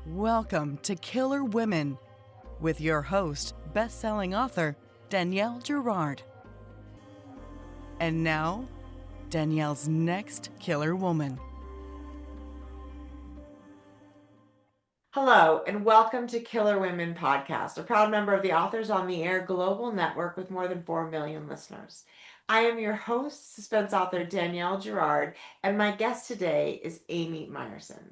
Welcome to Killer Women with your host, best-selling author Danielle Girard. And now, Danielle's next killer woman. Hello, and welcome to Killer Women Podcast, a proud member of the Authors on the Air global network with more than 4 million listeners. I am your host, suspense author Danielle Girard, and my guest today is Amy Myerson.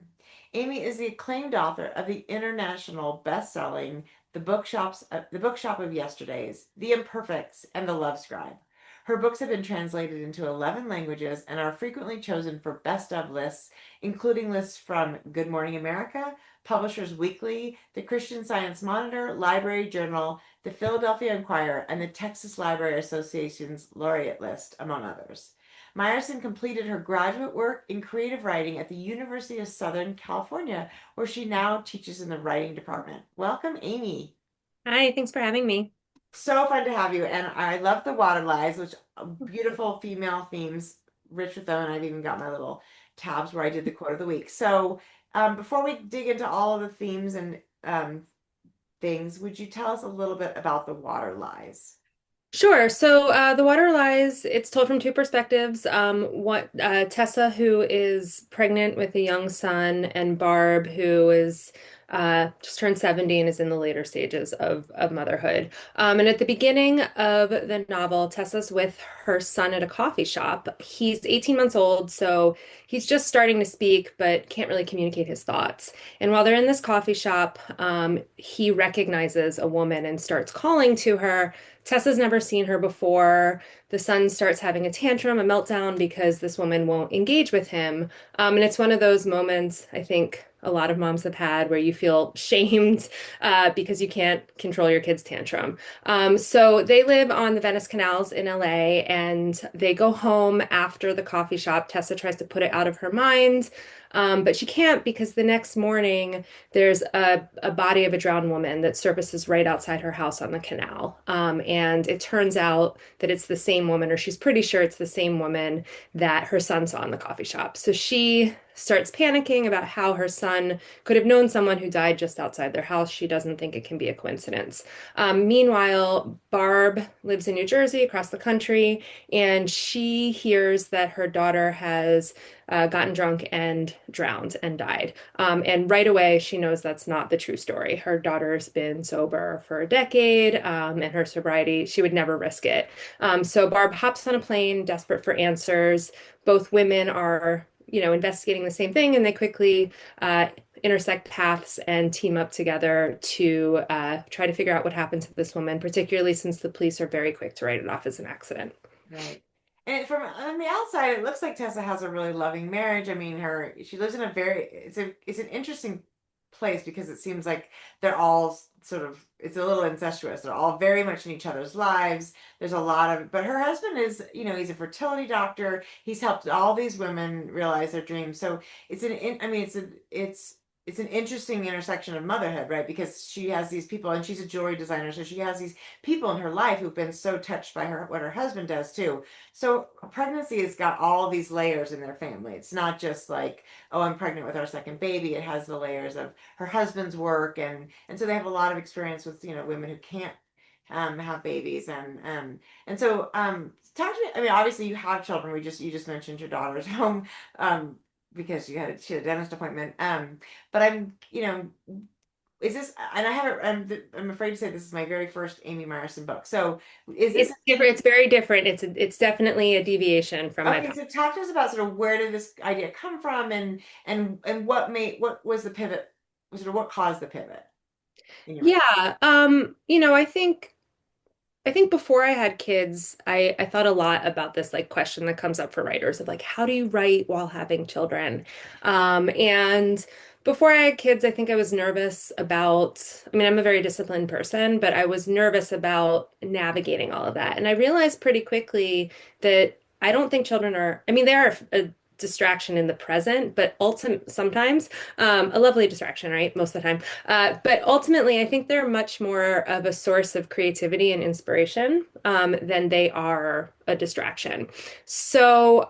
Amy is the acclaimed author of the international best-selling The Bookshop of Yesterdays, The Imperfects, and The Love Scribe. Her books have been translated into 11 languages and are frequently chosen for best of lists, including lists from Good Morning America, Publishers Weekly, the Christian Science Monitor, Library Journal, the Philadelphia Inquirer, and the Texas Library Association's Lariat list, among others. Meyerson completed her graduate work in creative writing at the University of Southern California, where she now teaches in the writing department. Welcome, Amy. Hi, thanks for having me. So fun to have you. And I love the water lies, which beautiful female themes, rich with them. And I've even got my little tabs where I did the quote of the week. So before we dig into all of the themes and things, would you tell us a little bit about the water lies? Sure. So The Water Lies, it's told from two perspectives. What Tessa, who is pregnant with a young son, and Barb, who is just turned 70 and is in the later stages of motherhood. And at the beginning of the novel, Tessa's with her son at a coffee shop. He's 18 months old, so he's just starting to speak, but can't really communicate his thoughts. And while they're in this coffee shop, he recognizes a woman and starts calling to her. Tessa's never seen her before. The son starts having a tantrum, a meltdown, because this woman won't engage with him. And it's one of those moments I think a lot of moms have had where you feel shamed because you can't control your kid's tantrum. So they live on the Venice canals in LA, and they go home after the coffee shop. Tessa tries to put it out of her mind. But she can't, because the next morning there's a body of a drowned woman that surfaces right outside her house on the canal. And it turns out that it's the same woman, or she's pretty sure it's the same woman that her son saw in the coffee shop. So she starts panicking about how her son could have known someone who died just outside their house. She doesn't think it can be a coincidence. Meanwhile, Barb lives in New Jersey, across the country, and she hears that her daughter has gotten drunk and drowned and died. And right away, she knows that's not the true story. Her daughter's been sober for a decade, and her sobriety, she would never risk it. So Barb hops on a plane, desperate for answers. Both women are, investigating the same thing, and they quickly intersect paths and team up together to try to figure out what happened to this woman, particularly since the police are very quick to write it off as an accident. Right. And from on the outside, it looks like Tessa has a really loving marriage. I mean, she lives in a very it's an interesting place because it seems like they're all sort of it's a little incestuous. They're all very much in each other's lives. There's a lot of, but her husband is, he's a fertility doctor. He's helped all these women realize their dreams. So I mean, it's an interesting intersection of motherhood, right? Because she has these people, and she's a jewelry designer, so she has these people in her life who've been so touched by what her husband does too. So pregnancy has got all these layers in their family. It's not just like, oh, I'm pregnant with our second baby. It has the layers of her husband's work, and so they have a lot of experience with women who can't have babies, and so talk to me. I mean, obviously you have children. You just mentioned your daughter's home. Because she had a dentist appointment. But is this, and I haven't, I'm afraid to say this is my very first Amy Myerson book. So is this, It's different. It's very different. It's definitely a deviation from my okay, past. so talk to us about sort of where did this idea come from, and what was the pivot, sort of what caused the pivot in your mind? Yeah, I think before I had kids, I thought a lot about this like question that comes up for writers of like, how do you write while having children? And before I had kids, I think I was nervous about, I mean, I'm a very disciplined person, but I was nervous about navigating all of that. And I realized pretty quickly that I don't think children are, I mean, they are a distraction in the present, but ultimate sometimes a lovely distraction, right? Most of the time. But ultimately, I think they're much more of a source of creativity and inspiration than they are a distraction. So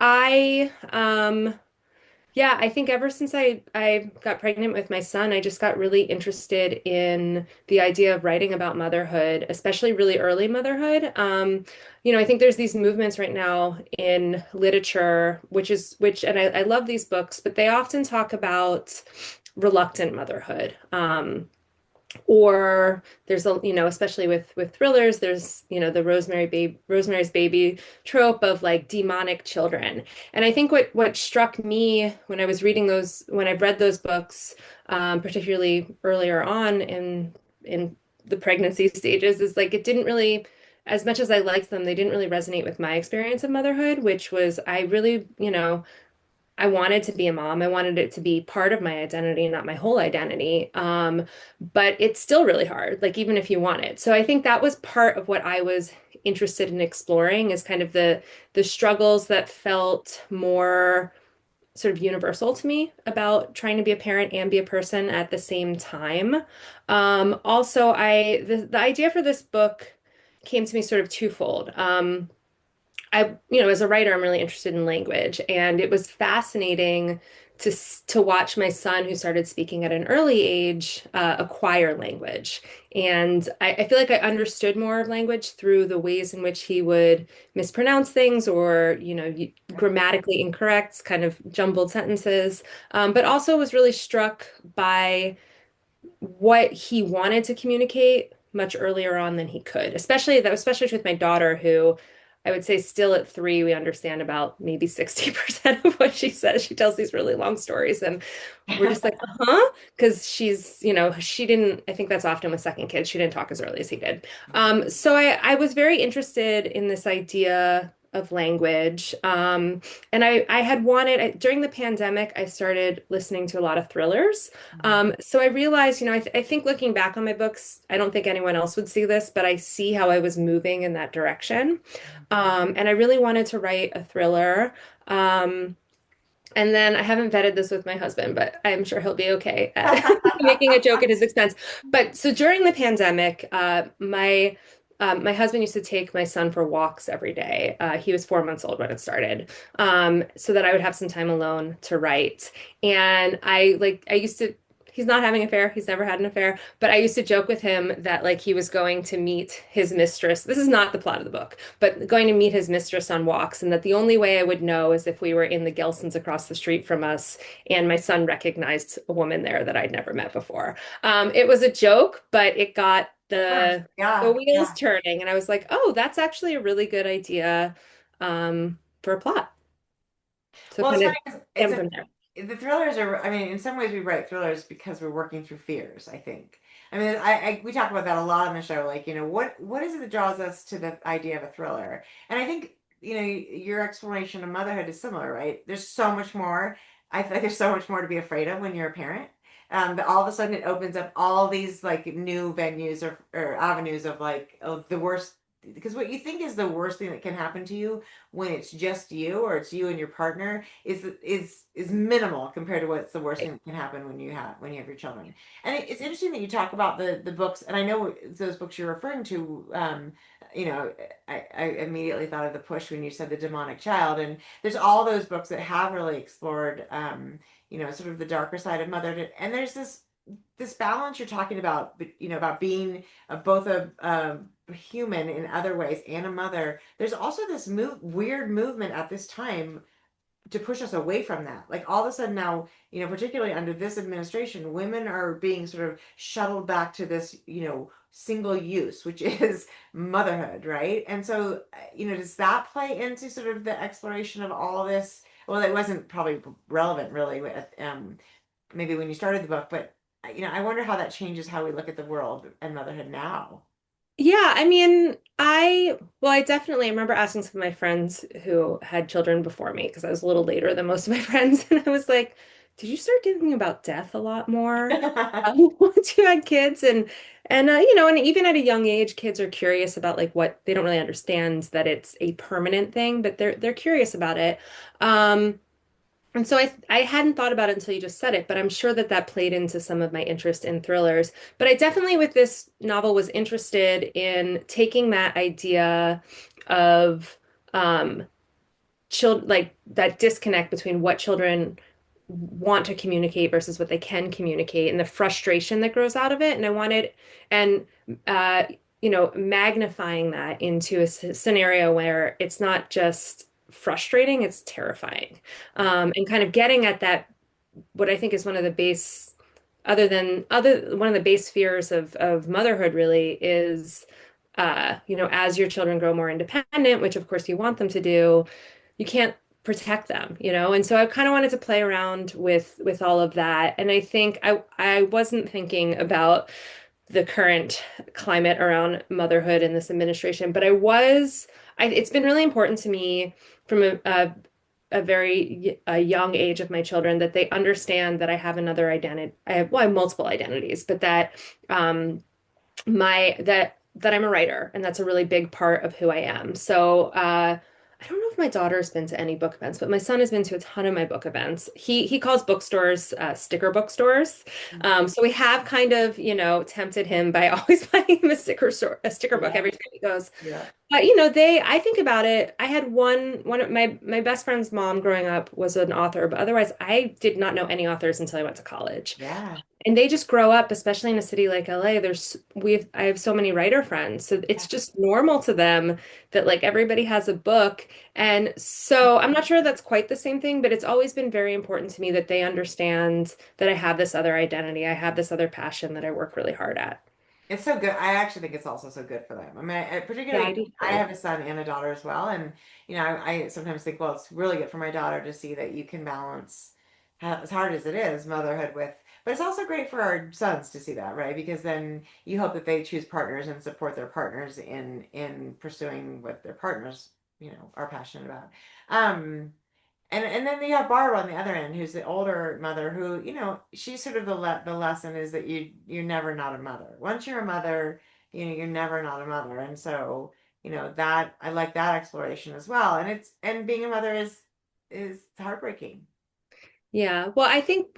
Yeah, I think ever since I got pregnant with my son, I just got really interested in the idea of writing about motherhood, especially really early motherhood. I think there's these movements right now in literature, and I love these books, but they often talk about reluctant motherhood. Or there's especially with thrillers, there's the Rosemary's Baby trope of like demonic children. And I think what struck me when I was reading those, when I've read those books, particularly earlier on in the pregnancy stages, is like it didn't really, as much as I liked them, they didn't really resonate with my experience of motherhood, which was I really, I wanted to be a mom. I wanted it to be part of my identity, not my whole identity. But it's still really hard, like even if you want it. So I think that was part of what I was interested in exploring is kind of the struggles that felt more sort of universal to me about trying to be a parent and be a person at the same time. Also, the idea for this book came to me sort of twofold. As a writer, I'm really interested in language, and it was fascinating to watch my son, who started speaking at an early age, acquire language. And I feel like I understood more of language through the ways in which he would mispronounce things or, grammatically incorrect, kind of jumbled sentences. But also was really struck by what he wanted to communicate much earlier on than he could. Especially with my daughter, who I would say still at 3, we understand about maybe 60% of what she says. She tells these really long stories, and we're just like, huh? Because she didn't, I think that's often with second kids, she didn't talk as early as he did. So I was very interested in this idea of language. And I had during the pandemic, I started listening to a lot of thrillers. So I realized, I think looking back on my books, I don't think anyone else would see this, but I see how I was moving in that direction. And I really wanted to write a thriller. And then I haven't vetted this with my husband, but I'm sure he'll be okay at making a joke at his expense. But so during the pandemic, my husband used to take my son for walks every day. He was 4 months old when it started, so that I would have some time alone to write. And I used to. He's not having an affair. He's never had an affair. But I used to joke with him that like he was going to meet his mistress. This is not the plot of the book, but going to meet his mistress on walks, and that the only way I would know is if we were in the Gelsons across the street from us, and my son recognized a woman there that I'd never met before. It was a joke, but it got the Yeah, wheels yeah. turning, and I was like, oh, that's actually a really good idea for a plot. So Well, it's kind of funny 'cause stem from there. the thrillers are, I mean, in some ways we write thrillers because we're working through fears, I think. I mean, we talk about that a lot on the show, like, what is it that draws us to the idea of a thriller? And I think, your exploration of motherhood is similar, right? There's so much more. I feel like there's so much more to be afraid of when you're a parent. But all of a sudden it opens up all these like new venues or avenues of like of the worst, because what you think is the worst thing that can happen to you when it's just you or it's you and your partner is minimal compared to what's the worst thing that can happen when you have your children. And it's interesting that you talk about the books, and I know those books you're referring to. You know, I immediately thought of The Push when you said the demonic child, and there's all those books that have really explored sort of the darker side of motherhood. And there's this balance you're talking about, about being both a human in other ways and a mother. There's also this weird movement at this time to push us away from that. Like all of a sudden now, particularly under this administration, women are being sort of shuttled back to this, single use, which is motherhood, right? And so, does that play into sort of the exploration of all this? Well, it wasn't probably relevant really, maybe when you started the book, but I wonder how that changes how we look at the world and motherhood now. Yeah, I mean, I definitely remember asking some of my friends who had children before me, because I was a little later than most of my friends, and I was like, did you start thinking about death a lot more once you had kids? And even at a young age, kids are curious about like what they don't really understand that it's a permanent thing, but they're curious about it. And so I hadn't thought about it until you just said it, but I'm sure that that played into some of my interest in thrillers. But I definitely, with this novel, was interested in taking that idea of child like that disconnect between what children want to communicate versus what they can communicate and the frustration that grows out of it. And I wanted, and, uh, magnifying that into a scenario where it's not just frustrating, it's terrifying. And kind of getting at that, what I think is one of the base, one of the base fears of motherhood really is, as your children grow more independent, which of course you want them to do, you can't protect them, And so I kind of wanted to play around with all of that. And I think I wasn't thinking about the current climate around motherhood in this administration, but it's been really important to me from a very young age of my children that they understand that I have another identity. I have multiple identities, but that that I'm a writer, and that's a really big part of who I am. So I don't know if my daughter's been to any book events, but my son has been to a ton of my book events. He calls bookstores sticker bookstores. So we have kind of, tempted him by always buying him a sticker book Yeah. every time he goes. Yeah. But I think about it. I had one of my best friend's mom growing up was an author, but otherwise I did not know any authors until I went to college. Yeah. And they just grow up, especially in a city like LA. I have so many writer friends, so it's Yeah. just normal to them that like everybody has a book. And so I'm not sure that's quite the same thing, but it's always been very important to me that they understand that I have this other identity, I have this other passion that I work really hard at. It's so good. I actually think it's also so good for them. I mean, Yeah, I particularly, do I too. have a son and a daughter as well, and I sometimes think, well, it's really good for my daughter to see that you can balance, as hard as it is, motherhood with. But it's also great for our sons to see that, right? Because then you hope that they choose partners and support their partners in pursuing what their partners, are passionate about. Um, and then you have Barb on the other end, who's the older mother, who, she's sort of the lesson is that you're never not a mother. Once you're a mother, you're never not a mother. And so, that I like that exploration as well. And being a mother is heartbreaking. Yeah. Well, I think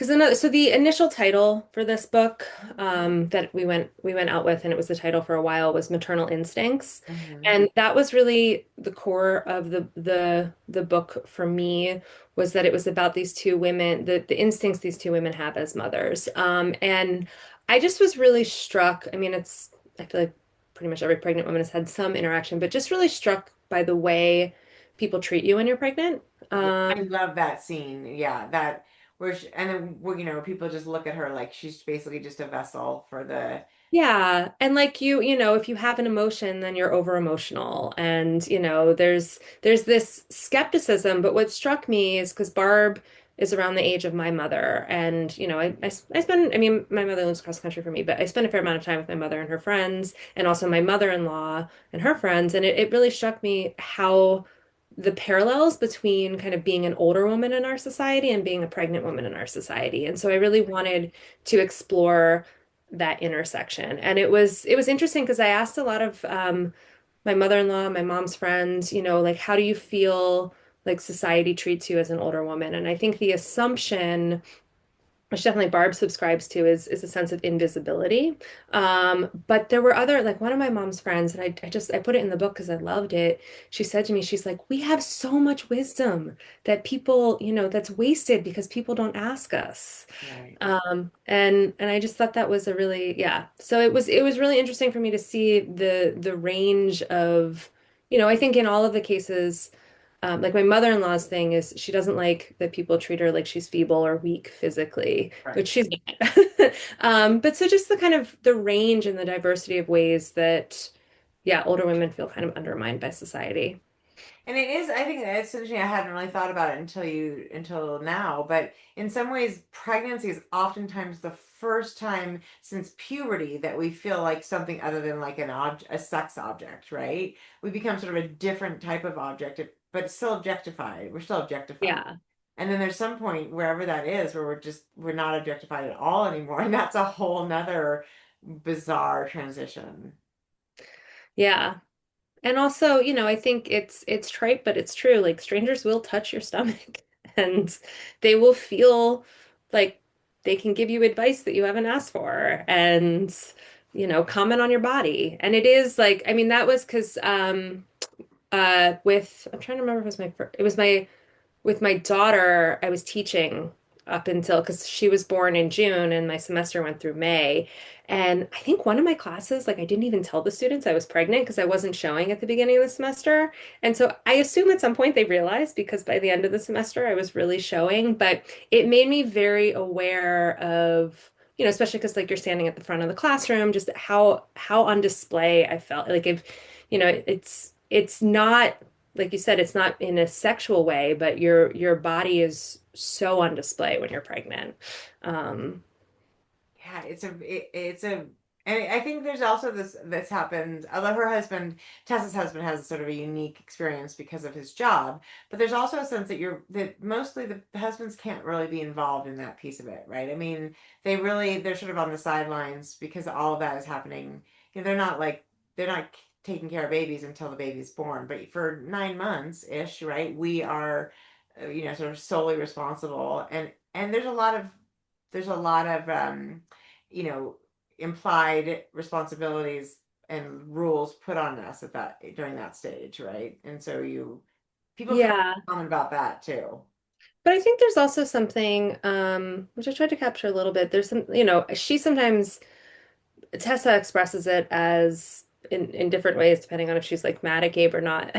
so the initial title for this book that we went out with, and it was the title for a while, was Maternal Instincts, Hmm. and that was really the core of the book for me. Was that it was about these two women, the instincts these two women have as mothers, and I just was really struck. I mean, I feel like pretty much every pregnant woman has had some interaction, but just really struck by the way people treat you when you're pregnant. Yeah, I Um, love that scene. Yeah, that where and then people just look at her like she's basically just a vessel for the. Yeah, and like if you have an emotion, then you're over emotional. And there's this skepticism, but what struck me is because Barb is around the age of my mother, and I spend, I mean, my mother lives across the country from me, but I spend a fair amount of time with my mother and her friends, and also my mother-in-law and her friends, and it really struck me how the parallels between kind of being an older woman in our society and being a pregnant woman in our society. And so I really wanted to explore that intersection. And it was interesting because I asked a lot of my mother-in-law, my mom's friends, like how do you feel like society treats you as an older woman? And I think the assumption, which definitely Barb subscribes to, is a sense of invisibility. But there were other, like one of my mom's friends, and I put it in the book because I loved it. She said to me, she's like, we have so much wisdom that people, that's wasted because people don't ask us. Right. And I just thought that was a really, yeah. So it was really interesting for me to see the range of, I think in all of the cases, like my mother-in-law's thing is she doesn't like that people treat her like she's feeble or weak physically, Right. which she's not. But so just the kind of the range and the diversity of ways that, yeah, older women feel kind of undermined by society. And it is, I think it's interesting. I hadn't really thought about it until now, but in some ways, pregnancy is oftentimes the first time since puberty that we feel like something other than like a sex object, right? We become sort of a different type of object, but it's still objectified. We're still objectified. Yeah. And then there's some point wherever that is where we're not objectified at all anymore. And that's a whole nother bizarre transition. Yeah. And also, I think it's trite, but it's true. Like strangers will touch your stomach and they will feel like they can give you advice that you haven't asked for and, comment on your body. And it is like, I mean, that was because with I'm trying to remember if it was my with my daughter, I was teaching up until because she was born in June and my semester went through May. And I think one of my classes, like I didn't even tell the students I was pregnant because I wasn't showing at the beginning of the semester. And so I assume at some point they realized because by the end of the semester I was really showing, but it made me very aware of, especially because like you're standing at the front of the classroom, just how on display I felt. Like if, it's not like you said, it's not in a sexual way, but your body is so on display when you're pregnant. Um, Yeah, it's a, and I think there's also this happened. Although her husband, Tessa's husband, has sort of a unique experience because of his job, but there's also a sense that that mostly the husbands can't really be involved in that piece of it, right? I mean, they're sort of on the sidelines because all of that is happening. They're not taking care of babies until the baby's born, but for 9 months ish, right? We are, sort of solely responsible, and there's a lot of you know, implied responsibilities and rules put on us at that during that stage, right? And so people feel yeah, common about that too. but I think there's also something which I tried to capture a little bit. There's some, she sometimes Tessa expresses it as in different ways depending on if she's like mad at Gabe or not.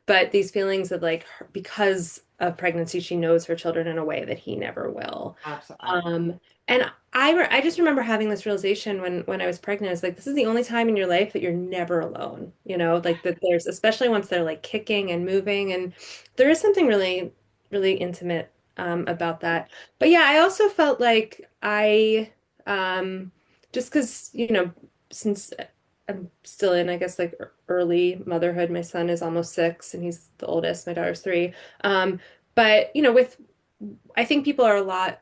But these feelings of like because of pregnancy, she knows her children in a way that he never will. Absolutely. Um, and I just remember having this realization when I was pregnant. It's like this is the only time in your life that you're never alone. Like that there's especially once they're like kicking and moving, and there is something really really intimate about that. But yeah, I also felt like I just because since I'm still in I guess like early motherhood. My son is almost 6 and he's the oldest. My daughter's 3. But with I think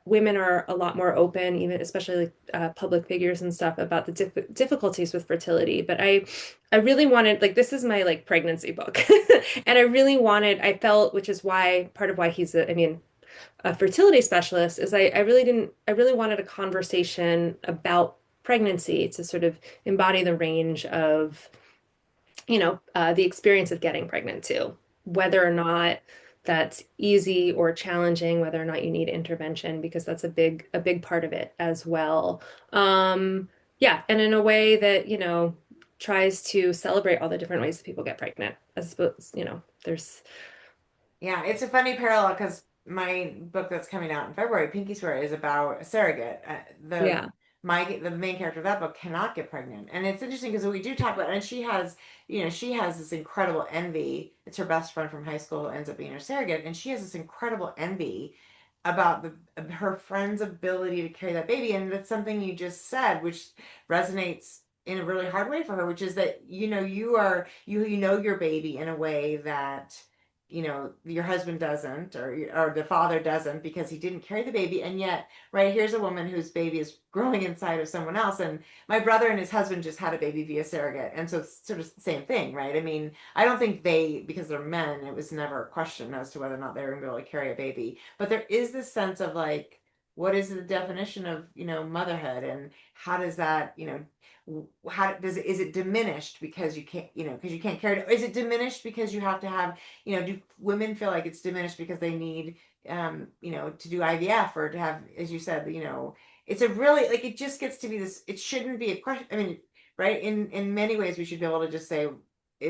women are a lot more open, even especially like public figures and stuff about the difficulties with fertility. But I really wanted, like, this is my like pregnancy book. And I felt, which is why part of why I mean, a fertility specialist is I really wanted a conversation about pregnancy to sort of embody the range of the experience of getting pregnant too, whether or not that's easy or challenging, whether or not you need intervention, because that's a big part of it as well. Yeah, and in a way that, tries to celebrate all the different ways that people get pregnant. I suppose, there's Yeah, it's a funny parallel because my book that's coming out in February, Pinky Swear, is about a surrogate. yeah. The main character of that book cannot get pregnant, and it's interesting because we do talk about, and she has this incredible envy. It's her best friend from high school who ends up being her surrogate, and she has this incredible envy about her friend's ability to carry that baby, and that's something you just said, which resonates in a really hard way for her, which is that you know your baby in a way that your husband doesn't, or the father doesn't, because he didn't carry the baby. And yet, right, here's a woman whose baby is growing inside of someone else. And my brother and his husband just had a baby via surrogate, and so it's sort of the same thing, right? I mean, I don't think because they're men, it was never a question as to whether or not they were going to be able to carry a baby. But there is this sense of like, what is the definition of motherhood, and how does that how does it, is it diminished because you can't carry it? Is it diminished because you have to have, do women feel like it's diminished because they need, to do IVF, or to have, as you said, it's a really, like, it just gets to be this, it shouldn't be a question. I mean, right. In many ways, we should be able to just say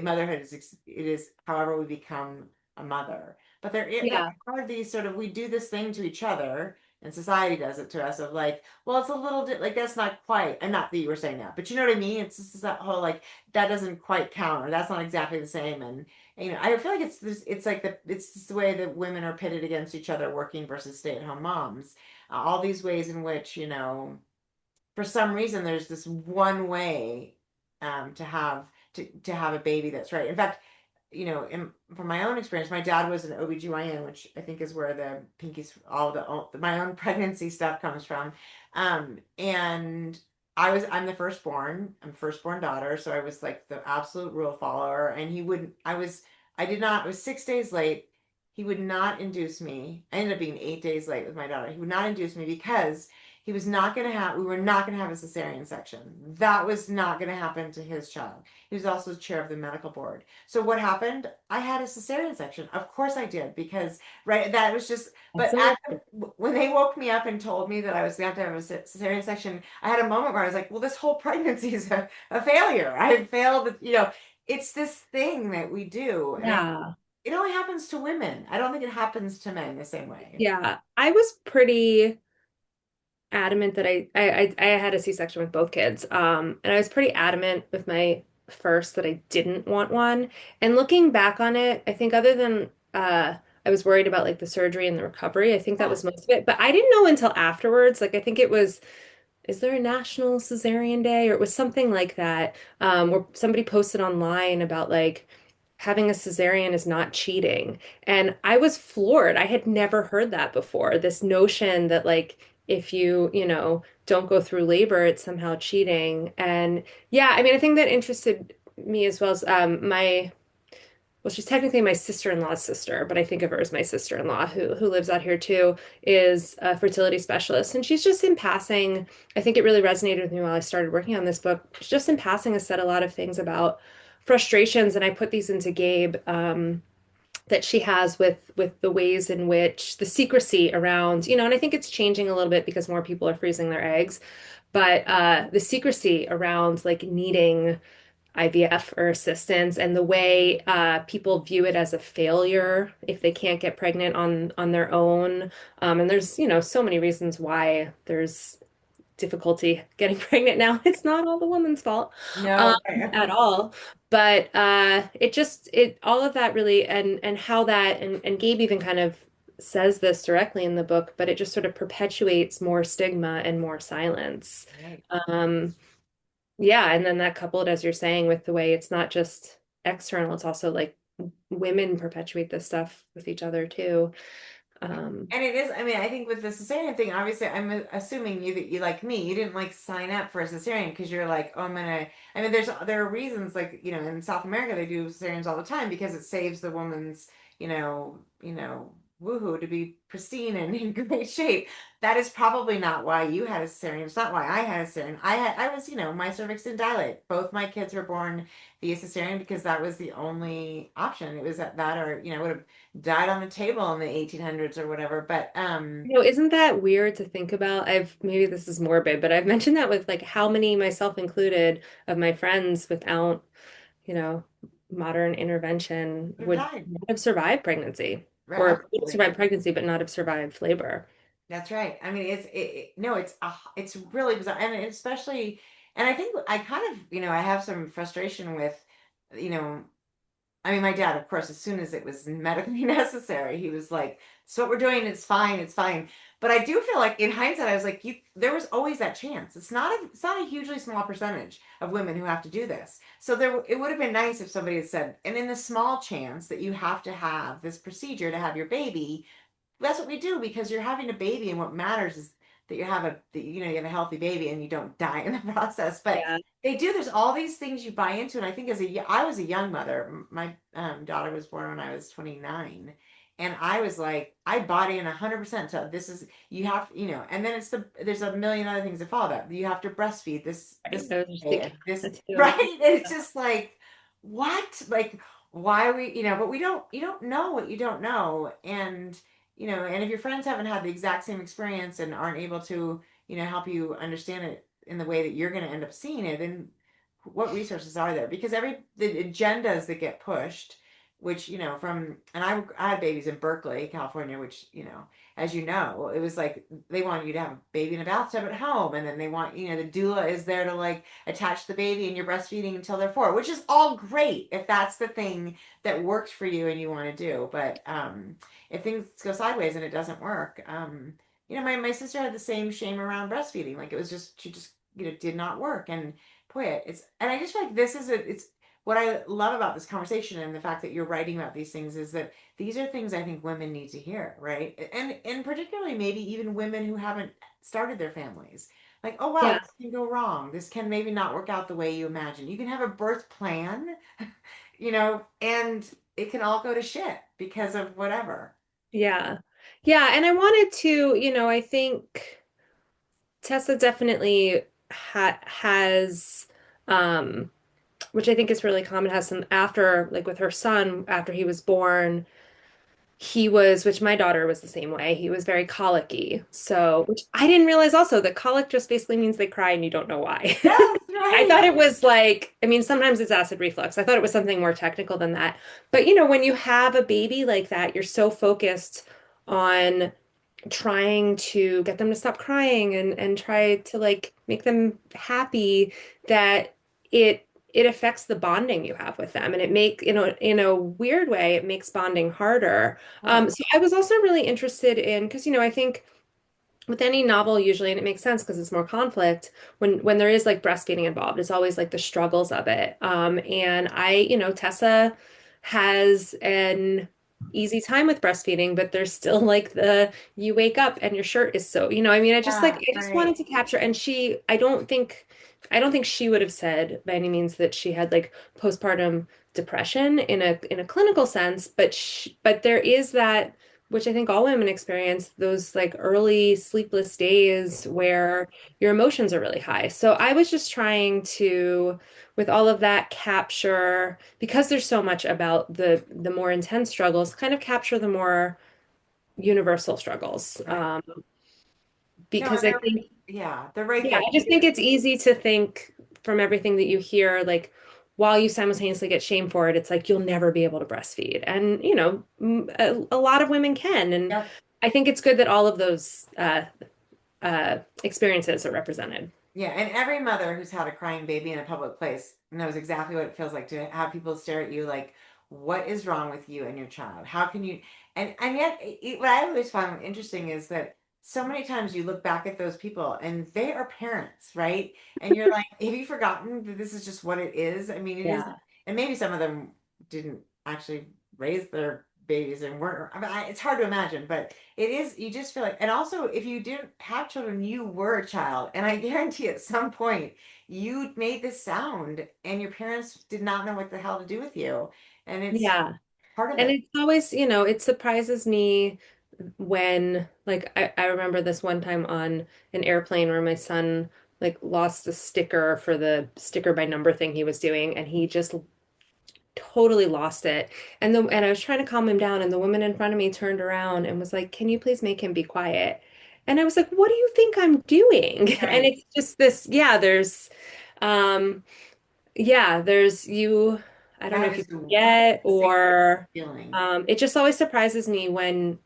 motherhood it is however we become a mother. But there Yeah. are these sort of, we do this thing to each other, and society does it to us, of like, well, it's a little like, that's not quite, and not that you were saying that, but you know what I mean? It's just that whole like, that doesn't quite count, or that's not exactly the same. And I feel like it's like it's just the way that women are pitted against each other, working versus stay-at-home moms. All these ways in which, for some reason, there's this one way to have a baby that's right. In fact, from my own experience, my dad was an OBGYN, which I think is where the pinkies, all my own pregnancy stuff comes from. And I'm the firstborn, I'm firstborn daughter. So I was like the absolute rule follower. And I was 6 days late. He would not induce me. I ended up being 8 days late with my daughter. He would not induce me because He was not going to have, we were not going to have a cesarean section. That was not going to happen to his child. He was also chair of the medical board. So what happened? I had a cesarean section. Of course I did, because, right, that was just, but Absolutely. when they woke me up and told me that I was going to have a cesarean section, I had a moment where I was like, well, this whole pregnancy is a failure. I failed, it's this thing that we do. And Yeah. it only happens to women. I don't think it happens to men the same way. Yeah. I was pretty adamant that I had a C-section with both kids. And I was pretty adamant with my first that I didn't want one. And looking back on it, I think other than I was worried about like the surgery and the recovery, I think that Yeah. was most of it. But I didn't know until afterwards. Like I think it was, is there a National Cesarean Day? Or it was something like that, where somebody posted online about like having a cesarean is not cheating. And I was floored. I had never heard that before. This notion that like if don't go through labor, it's somehow cheating. And yeah, I mean, I think that interested me as well as well, she's technically my sister-in-law's sister, but I think of her as my sister-in-law who lives out here too, is a fertility specialist. And she's just in passing, I think it really resonated with me while I started working on this book. She's just in passing has said a lot of things about frustrations, and I put these into Gabe, that she has with the ways in which the secrecy around, and I think it's changing a little bit because more people are freezing their eggs, but the secrecy around like needing IVF or assistance, and the way people view it as a failure if they can't get pregnant on their own. And there's, so many reasons why there's difficulty getting pregnant now. It's not all the woman's fault, um, No, right. at all. But it all of that really, and how that, and Gabe even kind of says this directly in the book, but it just sort of perpetuates more stigma and more silence. Right. Um, yeah, and then that coupled, as you're saying, with the way it's not just external, it's also like women perpetuate this stuff with each other too. Um, And it is, I mean, I think with the cesarean thing, obviously, I'm assuming that you like me, you didn't like sign up for a cesarean because you're like, oh, I mean, there are reasons like, in South America they do cesareans all the time because it saves the woman's, woohoo to be pristine and in great shape. That is probably not why you had a cesarean. It's not why I had a cesarean. I was, my cervix didn't dilate. Both my kids were born via cesarean because that was the only option. It was that or, would have died on the table in the 1800s or whatever. But isn't that weird to think about? Maybe this is morbid, but I've mentioned that with like how many, myself included, of my friends without, you know, modern intervention who would died. not have survived pregnancy, Right, or would have absolutely. survived pregnancy but not have survived labor. That's right. I mean, no, it's really bizarre, and especially, and I think I kind of, I have some frustration with, you know, I mean, my dad, of course, as soon as it was medically necessary, he was like, "It's what we're doing. It's fine. It's fine." But I do feel like, in hindsight, I was like, there was always that chance. It's not a hugely small percentage of women who have to do this. So it would have been nice if somebody had said, and in the small chance that you have to have this procedure to have your baby, that's what we do because you're having a baby, and what matters is that you have a healthy baby and you don't die in the process. But Yeah. they do. There's all these things you buy into, and I think I was a young mother. My daughter was born when I was 29, and I was like, I bought in 100%. So this is you have, and then there's a million other things that follow that. You have to breastfeed Right. this I was just way, thinking and this that too. right. And it's just like what, like why but we don't. You don't know what you don't know, and if your friends haven't had the exact same experience and aren't able to, help you understand it in the way that you're going to end up seeing it, then what resources are there? Because the agendas that get pushed, which, and I had babies in Berkeley, California, which, as you know, it was like they want you to have a baby in a bathtub at home. And then they want, the doula is there to like attach the baby and you're breastfeeding until they're 4, which is all great if that's the thing that works for you and you want to do. But, if things go sideways and it doesn't work, my sister had the same shame around breastfeeding. Like it was just, she just, did not work. And boy, and I just feel like it's what I love about this conversation and the fact that you're writing about these things is that these are things I think women need to hear, right? And particularly maybe even women who haven't started their families. Like, oh wow, Yeah. this can go wrong. This can maybe not work out the way you imagine. You can have a birth plan, and it can all go to shit because of whatever. Yeah. Yeah. And I wanted to, I think Tessa definitely has, um, which I think is really common, has some after, like with her son, after he was born, he was, which my daughter was the same way. He was very colicky. So, which I didn't realize also that colic just basically means they cry and you don't know why. Yes, I right. thought it was like, I mean, sometimes it's acid reflux. I thought it was something more technical than that. But when you have a baby like that, you're so focused on trying to get them to stop crying and try to like make them happy that it affects the bonding you have with them, and it make in a weird way it makes bonding harder. Right. So I was also really interested in, because I think with any novel usually, and it makes sense because it's more conflict, when there is like breastfeeding involved, it's always like the struggles of it. And Tessa has an easy time with breastfeeding, but there's still like the you wake up and your shirt is so, I mean, Yeah, I just right. wanted to capture. And I don't think she would have said by any means that she had like postpartum depression in a clinical sense, but there is that, which I think all women experience, those like early sleepless days where your emotions are really high. So I was just trying to, with all of that, capture, because there's so much about the more intense struggles, kind of capture the more universal struggles. Right. No, and Because I think, they're right yeah, there. I just think it's easy to think from everything that you hear, like while you simultaneously get shamed for it, it's like you'll never be able to breastfeed. And, a lot of women can. And Yep. I think it's good that all of those experiences are represented. Yeah, and every mother who's had a crying baby in a public place knows exactly what it feels like to have people stare at you like, what is wrong with you and your child? How can you? And yet, what I always find interesting is that so many times you look back at those people and they are parents, right? And you're like, have you forgotten that this is just what it is? I mean, it is, Yeah. and maybe some of them didn't actually raise their babies and weren't. I mean, it's hard to imagine, but it is, you just feel like, and also if you didn't have children, you were a child. And I guarantee at some point you made this sound and your parents did not know what the hell to do with you. And it's Yeah. part of And it. it's always, it surprises me when, like, I remember this one time on an airplane where my son, like, lost the sticker for the sticker by number thing he was doing, and he just totally lost it. And I was trying to calm him down, and the woman in front of me turned around and was like, "Can you please make him be quiet?" And I was like, "What do you think I'm doing?" And Right. it's just this, um, there's you, I don't know That if is you the forget, same or feeling. it just always surprises me when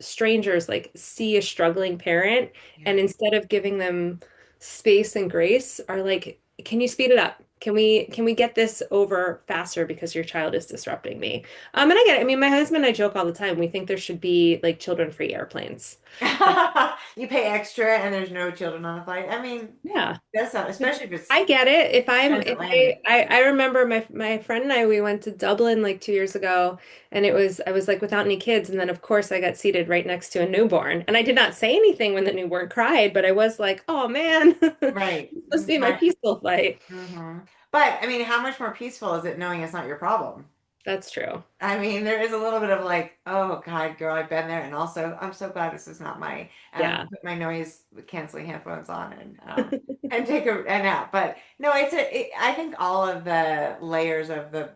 strangers like see a struggling parent, Yeah. and instead of giving them space and grace are like, can you speed it up? Can we get this over faster because your child is disrupting me? And I get it. I mean, my husband and I joke all the time. We think there should be like children-free airplanes. You pay extra and there's no children on the flight. I mean, Yeah. that's not, especially if it's I get it. transatlantic. I remember my friend and I, we went to Dublin like 2 years ago, and I was like without any kids, and then of course I got seated right next to a newborn, and I did not say anything when the newborn cried, but I was like, oh man, Right. it's supposed to be my peaceful flight. Hmm. But I mean, how much more peaceful is it knowing it's not your problem? That's true. I mean, there is a little bit of like, oh God, girl, I've been there. And also, I'm so glad this is not my, and I'm Yeah. gonna put my noise canceling headphones on and take a nap. But no, I think all of the layers of the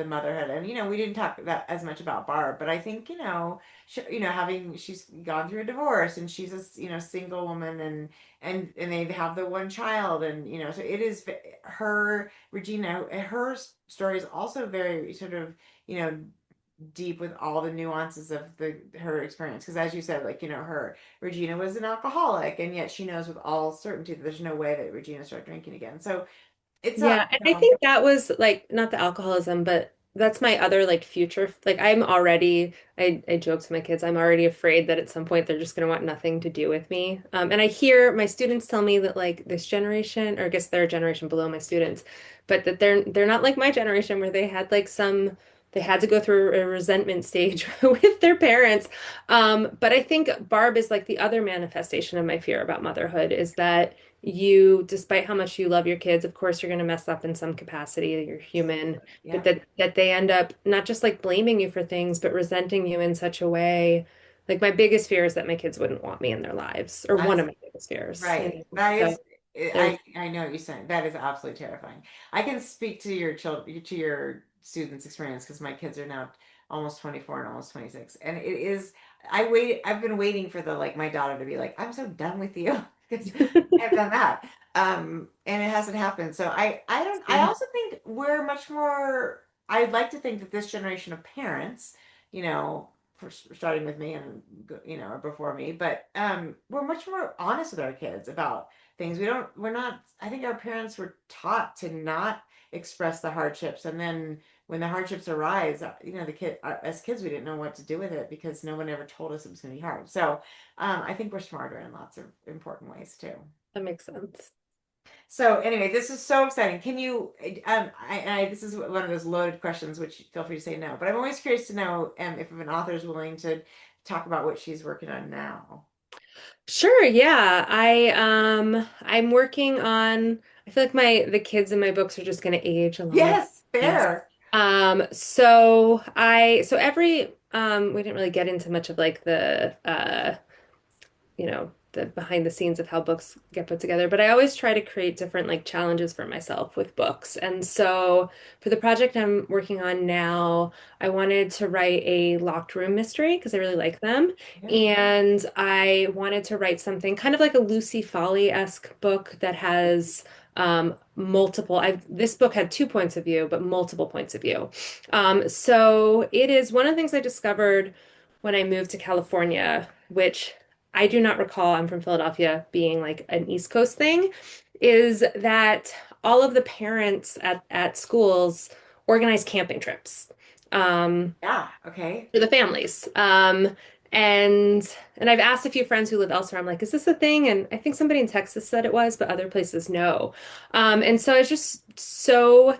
motherhood, and we didn't talk that as much about Barb, but I think having she's gone through a divorce and she's a single woman and they have the one child and so it is her Regina, her story is also very sort of you know deep with all the nuances of the her experience because as you said like her Regina was an alcoholic and yet she knows with all certainty that there's no way that Regina started drinking again so it's a Yeah, and I think that was like not the alcoholism, but that's my other like future. Like I joke to my kids, I'm already afraid that at some point they're just gonna want nothing to do with me. And I hear my students tell me that like this generation, or I guess they're a generation below my students, but that they're not like my generation where they had to go through a resentment stage with their parents. But I think Barb is like the other manifestation of my fear about motherhood is that despite how much you love your kids, of course you're going to mess up in some capacity. You're human, but yeah that they end up not just like blaming you for things, but resenting you in such a way. Like my biggest fear is that my kids wouldn't want me in their lives, or one That's of my biggest fears. right. That So is, there's I know what you're saying. That is absolutely terrifying. I can speak to your children, to your students' experience because my kids are now almost 24 and almost 26. And it is, I've been waiting for the, like, my daughter to be like, I'm so done with you because I've done that. And it hasn't happened. So I also think we're much more, I'd like to think that this generation of parents, you know, for starting with me and or before me, but we're much more honest with our kids about things. We're not, I think our parents were taught to not express the hardships, and then when the hardships arise, the kid, as kids, we didn't know what to do with it because no one ever told us it was going to be hard. So I think we're smarter in lots of important ways too. that makes sense. So anyway, this is so exciting. Can you, this is one of those loaded questions, which feel free to say no, but I'm always curious to know if an author is willing to talk about what she's working on now. Sure, yeah. I'm working on I feel like the kids in my books are just gonna age along with Yes, kids. fair. So every we didn't really get into much of like the behind the scenes of how books get put together, but I always try to create different like challenges for myself with books. And so for the project I'm working on now, I wanted to write a locked room mystery because I really like them. Yeah. And I wanted to write something kind of like a Lucy Foley-esque book that has multiple I've this book had two points of view, but multiple points of view. So it is one of the things I discovered when I moved to California, which I do not recall, I'm from Philadelphia, being like an East Coast thing, is that all of the parents at schools organize camping trips Yeah. Okay. for the families. And and I've asked a few friends who live elsewhere. I'm like, is this a thing? And I think somebody in Texas said it was, but other places no. And so it's just so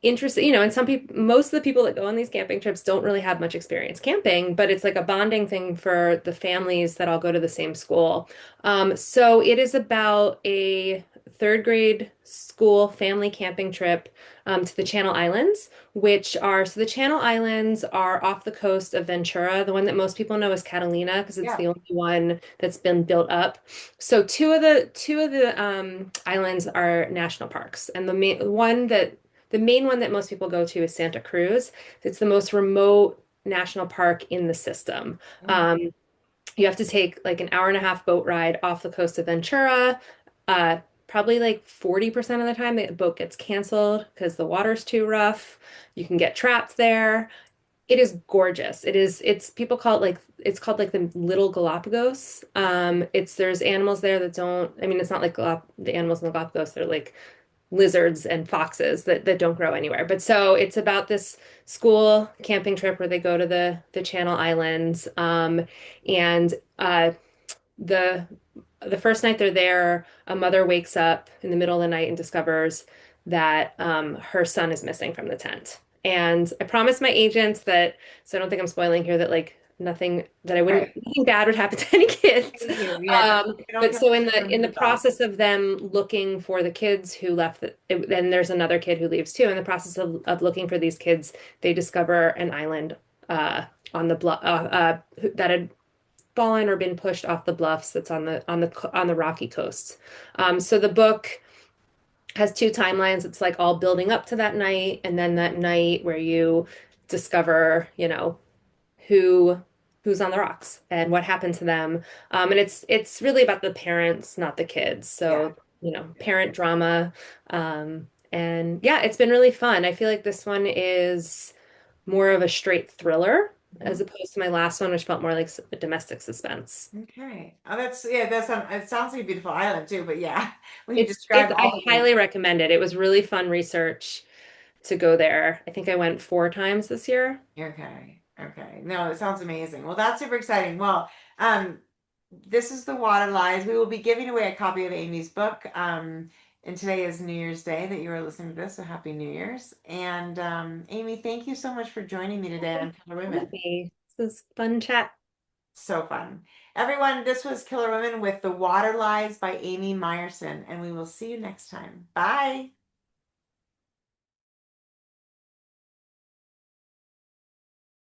interesting, and some people, most of the people that go on these camping trips don't really have much experience camping, but it's like a bonding thing for the families that all go to the same school. So it is about a third grade school family camping trip to the Channel Islands, so the Channel Islands are off the coast of Ventura. The one that most people know is Catalina because it's Yeah. the only one that's been built up. So two of the islands are national parks, and the main one that most people go to is Santa Cruz. It's the most remote national park in the system. Mm. Um, you have to take like an hour and a half boat ride off the coast of Ventura. Probably like 40% of the time the boat gets canceled because the water's too rough. You can get trapped there. It is gorgeous. It's people call it like it's called like the Little Galapagos. There's animals there that don't, I mean, it's not like the animals in the Galapagos, they're like lizards and foxes that don't grow anywhere. But so it's about this school camping trip where they go to the Channel Islands. And the the first night they're there, a mother wakes up in the middle of the night and discovers that her son is missing from the tent. And I promised my agent that, so I don't think I'm spoiling here, that like Right. nothing bad would happen to any kids. Thank you. Yeah. Don't But feel so like in you're the doing in the your job. process of them looking for the kids who left, then there's another kid who leaves too. In the process of looking for these kids, they discover an island uh, on the bluff that had fallen or been pushed off the bluffs that's on the rocky coast. So the book has two timelines. It's like all building up to that night, and then that night where you discover, who who's on the rocks and what happened to them. And it's really about the parents, not the kids. Yeah. So, parent drama. And yeah, it's been really fun. I feel like this one is more of a straight thriller as Mhm. opposed to my last one, which felt more like domestic suspense. Okay. Oh, it sounds like a beautiful island too, but yeah, when you It's describe I all of it. highly recommend it. It was really fun research to go there. I think I went 4 times this year. Okay. Okay. No, it sounds amazing. Well, that's super exciting. Well, um, this is The Water Lies. We will be giving away a copy of Amy's book. And today is New Year's Day that you are listening to this, so Happy New Year's. And Amy, thank you so much for joining me today on Killer Women. Absolutely. This was fun chat. So fun. Everyone, this was Killer Women with The Water Lies by Amy Myerson, and we will see you next time. Bye.